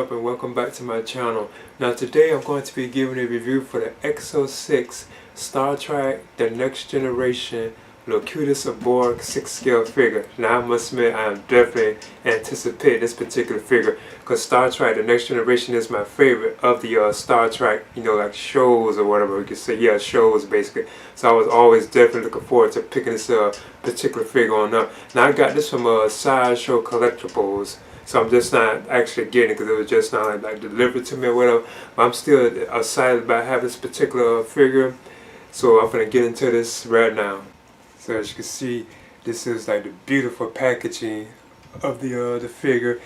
up and welcome back to my channel. Now today I'm going to be giving a review for the EXO-6 Star Trek The Next Generation Locutus of Borg 6 scale figure. Now I must admit I am definitely anticipating this particular figure because Star Trek The Next Generation is my favorite of the Star Trek, like shows or whatever we could say. Yeah, shows basically. So I was always definitely looking forward to picking this particular figure on up. Now I got this from Sideshow Collectibles. So I'm just not actually getting it because it was just not like delivered to me or whatever. But I'm still excited about having this particular figure. So I'm gonna get into this right now. So as you can see, this is like the beautiful packaging of the figure,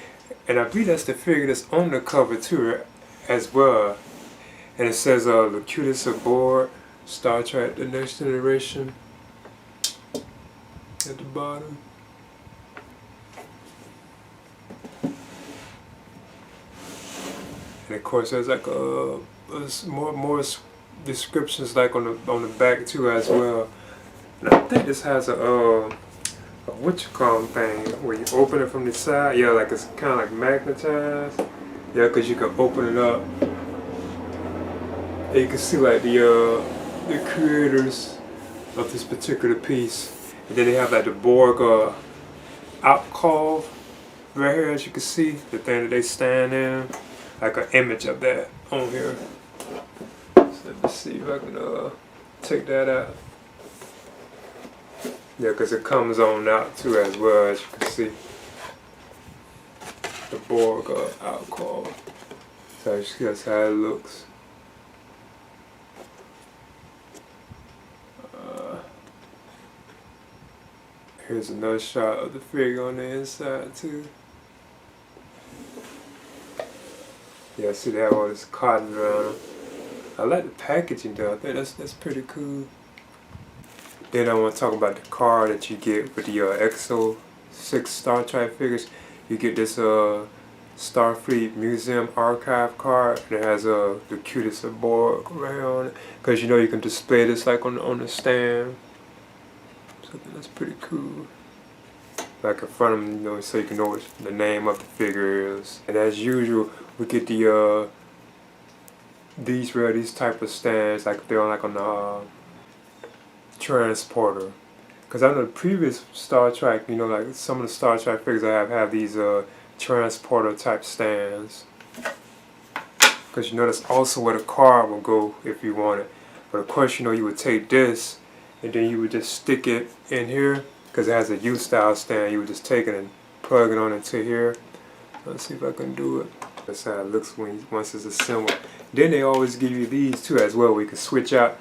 and I believe that's the figure that's on the cover too, as well. And it says Locutus of Borg, Star Trek: The Next Generation at the bottom. And of course, there's like more descriptions like on the back too as well. And I think this has a what you call thing where you open it from the side. Yeah, like it's kind of like magnetized. Yeah, because you can open it up. And you can see like the creators of this particular piece. And then they have like the Borg alcove right here, as you can see, the thing that they stand in. Like an image of that on here. So let me see if I can take that out. Yeah, because it comes on out too as well, as you can see. The Borg alcove. So you see that's how it looks. Here's another shot of the figure on the inside too. Yeah, see they have all this cotton around them. I like the packaging though. I think that's pretty cool. Then I want to talk about the card that you get with the EXO-6 Star Trek figures. You get this Starfleet Museum Archive card, and it has the Locutus of Borg right on it. Cause you can display this like on the stand. So that's pretty cool. Like in front of them, so you can know what the name of the figure is. And as usual, we get the these type of stands, like they're on the transporter. Cause I know the previous Star Trek, like some of the Star Trek figures I have these transporter type stands. Cause that's also where the card will go if you want it. But of course, you would take this and then you would just stick it in here. Because it has a U-style stand, you would just take it and plug it on into here. Let's see if I can do it. That's how it looks once it's assembled. Then they always give you these too as well, where you can switch out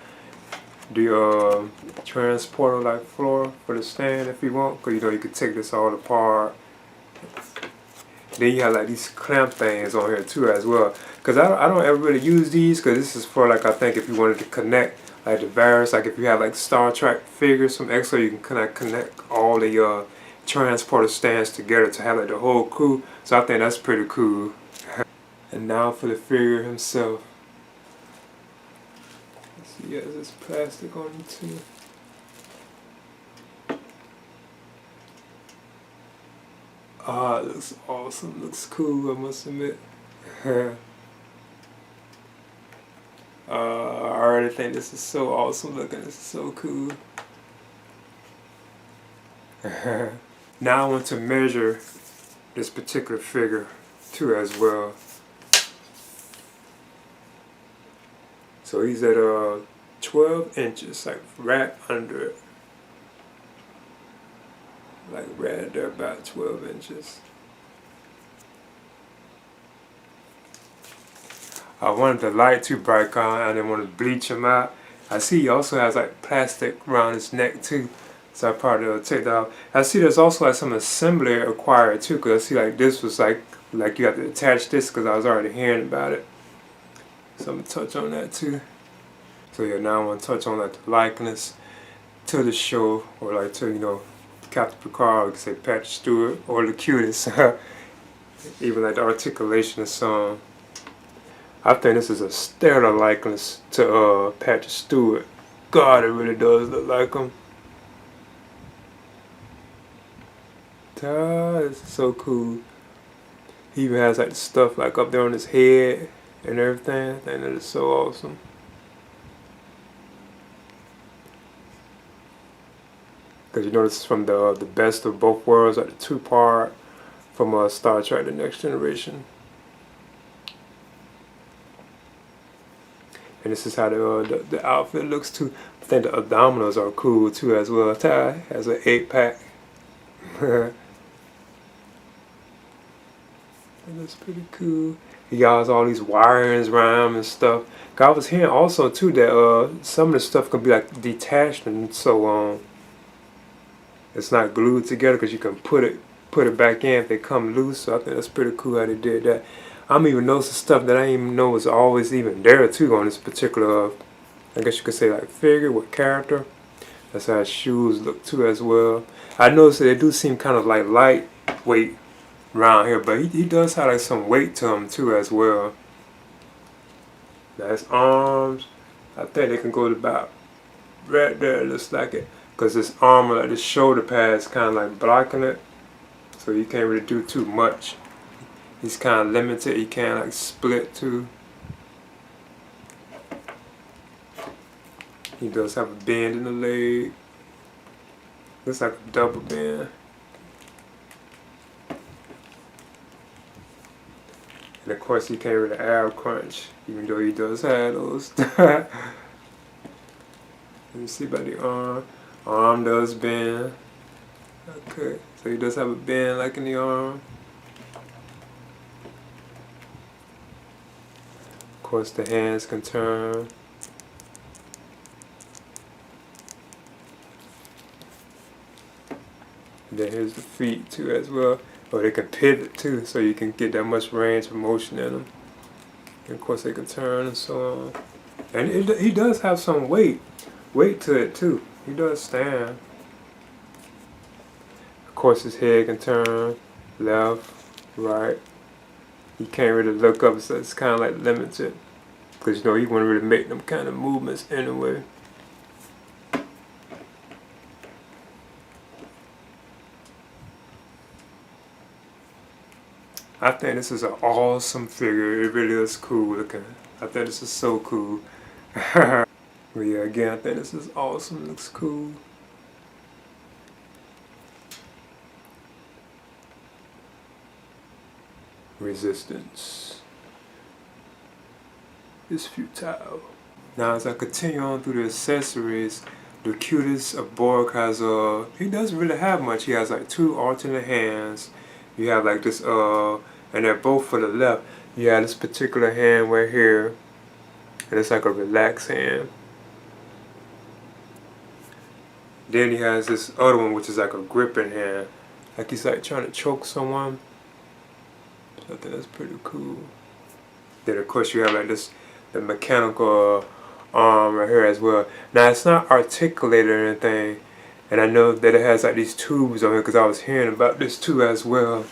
the transporter like floor for the stand if you want. Because you can take this all apart. Then you have like these clamp things on here too as well. Because I don't ever really use these, because this is for like, I think if you wanted to connect like the various, like if you have like Star Trek figures from EXO, you can connect all the transporter stands together to have like the whole crew. So I think that's pretty cool. And now for the figure himself. Let's see, he has this plastic on him too. Ah, it looks awesome, looks cool, I must admit. I already think this is so awesome looking. This is so cool. Now I want to measure this particular figure too as well. So he's at 12 inches, like right under it. Like right there, about 12 inches. I wanted the light too bright on. I didn't want to bleach him out. I see he also has like plastic around his neck too, so I probably will take that off. I see there's also like some assembly required too, because I see like this was like you have to attach this, because I was already hearing about it. So I'm gonna touch on that too. So yeah, now I want to touch on like the likeness to the show, or like to Captain Picard, or you can say Patrick Stewart, or Locutus. Even like the articulation of some. I think this is a stellar likeness to Patrick Stewart. God, it really does look like him. It's so cool. He even has like stuff like up there on his head and everything. I think that is so awesome. Because you notice from the best of both worlds, like the two-part from Star Trek: The Next Generation. And this is how the outfit looks too. I think the abdominals are cool too as well. Ty has an 8-pack. And that's pretty cool. He got all these wirings around him and stuff. I was hearing also too that some of the stuff can be like detached and so on. It's not glued together because you can put it back in if they come loose. So I think that's pretty cool how they did that. I'm even noticing stuff that I didn't even know was always even there too on this particular, I guess you could say like figure with character. That's how his shoes look too as well. I noticed that they do seem kind of like lightweight around here, but he does have like some weight to him too as well. Now his arms, I think they can go to about right there. It looks like it, because this armor, like this shoulder pad, is kind of like blocking it, so you can't really do too much. He's kind of limited. He can't like split too. He does have a bend in the leg. Looks like a double bend. And of course he can't really ab crunch, even though he does have those. Let me see about the arm. Arm does bend. Okay, so he does have a bend like in the arm. Of course the hands can turn. And then here's the feet too as well. Or they can pivot too, so you can get that much range of motion in them. And of course they can turn and so on. And he does have some weight to it too. He does stand. Of course his head can turn left, right. He can't really look up, so it's kind of like limited. Because you know he wouldn't really make them kind of movements anyway. I think this is an awesome figure. It really is cool looking. I think this is so cool. But yeah, again, I think this is awesome. Looks cool. Resistance is futile. Now, as I continue on through the accessories, Locutus of Borg has he doesn't really have much. He has like 2 alternate hands. You have like this and they're both for the left. You have this particular hand right here, and it's like a relaxed hand. Then he has this other one which is like a gripping hand, like he's like trying to choke someone. So I think that's pretty cool. Then of course you have like this, the mechanical arm right here as well. Now it's not articulated or anything, and I know that it has like these tubes on here because I was hearing about this too as well.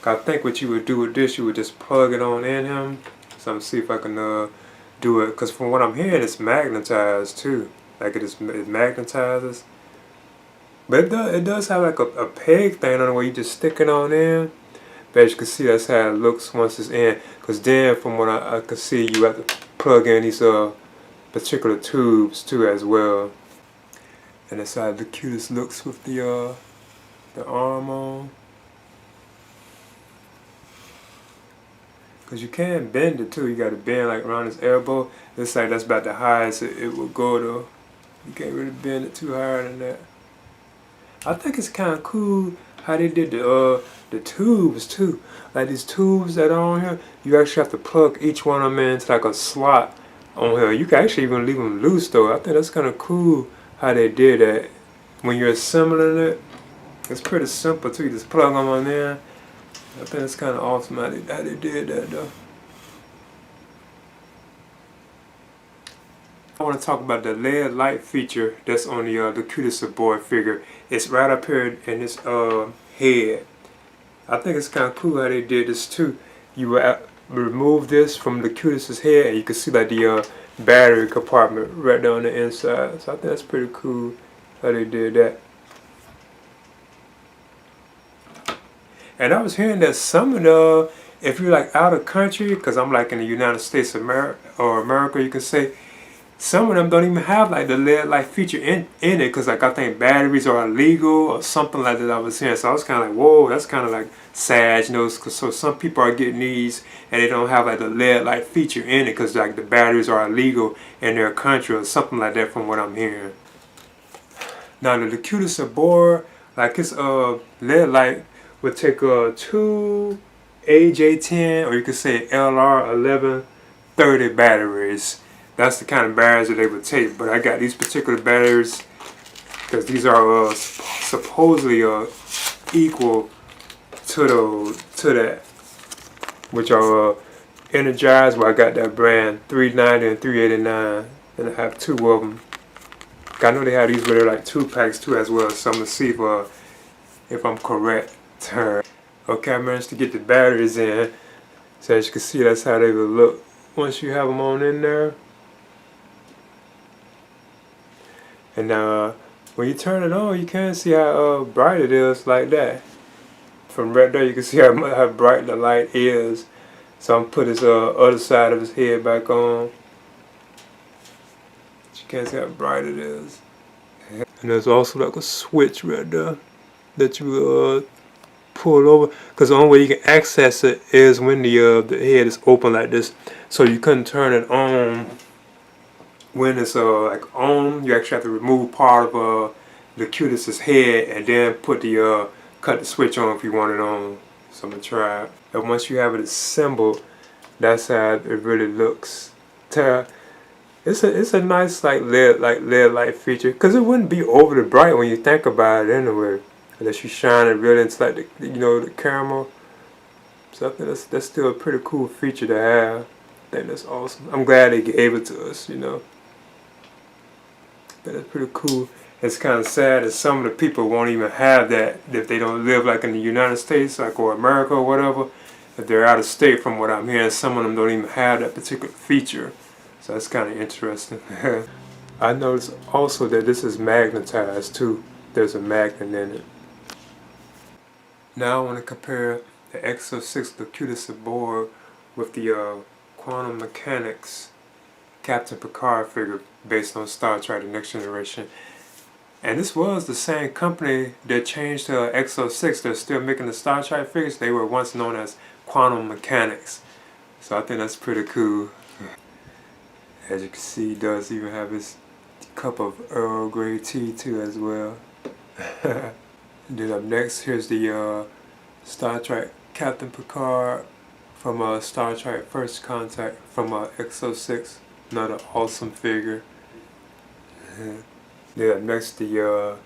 I think what you would do with this, you would just plug it on in him. So I'm gonna see if I can do it, because from what I'm hearing it's magnetized too. Like it magnetizes. But it does have like a peg thing on it where you just stick it on in. But as you can see, that's how it looks once it's in. Because then from what I can see, you have to plug in these particular tubes too as well. And that's how the cutest looks with the arm on. Because you can bend it too. You got to bend like around his elbow. Looks like that's about the highest it will go though. You can't really bend it too hard than that. I think it's kind of cool how they did the tubes too. Like these tubes that are on here, you actually have to plug each one of them into like a slot on here. You can actually even leave them loose though. I think that's kind of cool how they did that. When you're assembling it, it's pretty simple too. You just plug them on there. I think it's kind of awesome how they did that though. I want to talk about the LED light feature that's on the Locutus of Borg figure. It's right up here in his head. I think it's kind of cool how they did this too. You will remove this from Locutus's head and you can see like the battery compartment right down the inside. So I think that's pretty cool how they did that. And I was hearing that some of if you're like out of country, because I'm like in the United States of America, you can say, some of them don't even have like the LED light feature in it, because like I think batteries are illegal or something like that I was hearing. So I was kind of like, whoa, that's kind of like sad, you know. So some people are getting these and they don't have like the LED light feature in it because like the batteries are illegal in their country or something like that from what I'm hearing. Now the Locutus of Borg, like its LED light would take two AJ10 or you could say LR1130 batteries. That's the kind of batteries that they would take. But I got these particular batteries because these are supposedly equal to that, which are energized. Where I got that brand 390 and 389, and I have two of them. I know they have these where they're like 2-packs too as well. So I'm gonna see if I'm correct. Okay, I managed to get the batteries in. So as you can see, that's how they would look once you have them on in there. And when you turn it on, you can see how bright it is like that. From right there, you can see how bright the light is. So I'm gonna put his other side of his head back on. You can see how bright it is. And there's also like a switch right there that you pull over, because the only way you can access it is when the head is open like this. So you couldn't turn it on when it's like on. You actually have to remove part of Locutus's head and then put the cut the switch on if you want it on. So I'm gonna try it. And once you have it assembled, that's how it really looks. It's a nice like LED light feature, because it wouldn't be overly bright when you think about it anyway, unless you shine it really into like the camera. So I think that's still a pretty cool feature to have. I think that's awesome. I'm glad they gave it to us, you know. That's pretty cool. It's kind of sad that some of the people won't even have that if they don't live like in the United States, like or America or whatever. If they're out of state, from what I'm hearing, some of them don't even have that particular feature. So that's kind of interesting. I noticed also that this is magnetized too. There's a magnet in it. Now I want to compare the EXO-6 Locutus of Borg with the quantum mechanics Captain Picard figure based on Star Trek The Next Generation. And this was the same company that changed to EXO-6. They're still making the Star Trek figures. They were once known as Quantum Mechanics. So I think that's pretty cool. As you can see, he does even have his cup of Earl Grey tea too as well. Then up next, here's the Star Trek Captain Picard from Star Trek First Contact from EXO-6. Another awesome figure. Then up next, the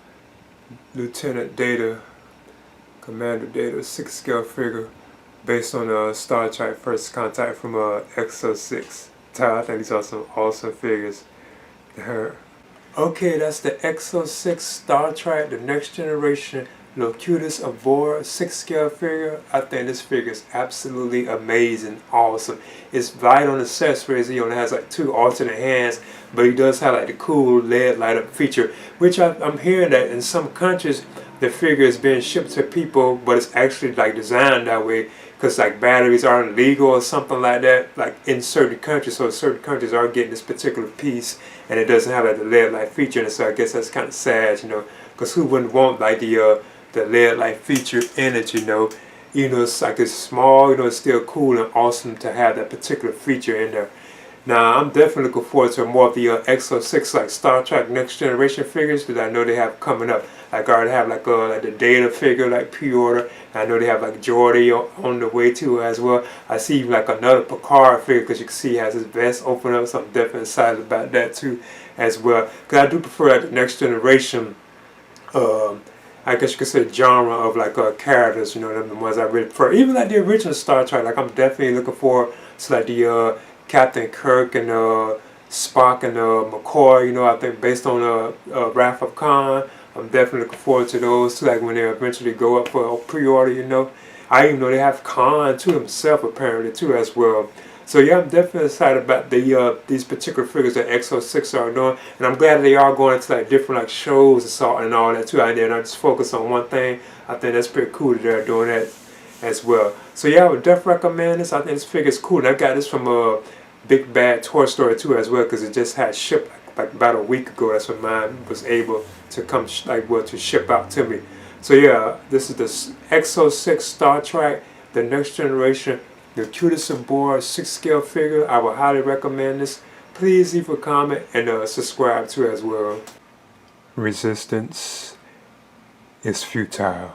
Lieutenant Data, Commander Data 6-scale figure based on Star Trek First Contact from EXO-6. I think these are some awesome figures. Okay, that's the EXO-6 Star Trek The Next Generation Locutus of Borg 6-scale figure. I think this figure is absolutely amazing, awesome. It's light on accessories. He only has like 2 alternate hands, but he does have like the cool LED light up feature, which I'm hearing that in some countries the figure is being shipped to people, but it's actually like designed that way because like batteries aren't legal or something like that, like in certain countries. So certain countries are getting this particular piece and it doesn't have like the LED light feature in it. So I guess that's kind of sad, you know, because who wouldn't want like the LED light feature in it, you know? Even though it's like it's small, you know, it's still cool and awesome to have that particular feature in there. Now I'm definitely looking forward to more of the EXO-6 like Star Trek Next Generation figures that I know they have coming up. Like I already have like the Data figure like pre-order. I know they have like Geordi on the way too as well. I see like another Picard figure because you can see he has his vest open up, so I'm definitely excited about that too as well. Because I do prefer like the Next Generation, I guess you could say genre of like characters, you know, them the ones I really prefer. Even like the original Star Trek, like I'm definitely looking forward to like the Captain Kirk and Spock and McCoy, you know, I think based on Wrath of Khan. I'm definitely looking forward to those too, like when they eventually go up for a pre-order, you know. I even know they have Khan too himself apparently too as well. So yeah, I'm definitely excited about these particular figures that EXO-6 are doing, and I'm glad they are going into like different like shows and all that too. And they're not just focused on one thing. I think that's pretty cool that they're doing that. as well. So yeah, I would definitely recommend this. I think this figure is cool. And I got this from a Big Bad Toy Store too as well, because it just had shipped like about a week ago. That's when mine was able to come to ship out to me. So yeah, this is the EXO-6 Star Trek, the Next Generation, the Locutus of Borg 6-scale figure. I would highly recommend this. Please leave a comment and subscribe to as well. Resistance is futile.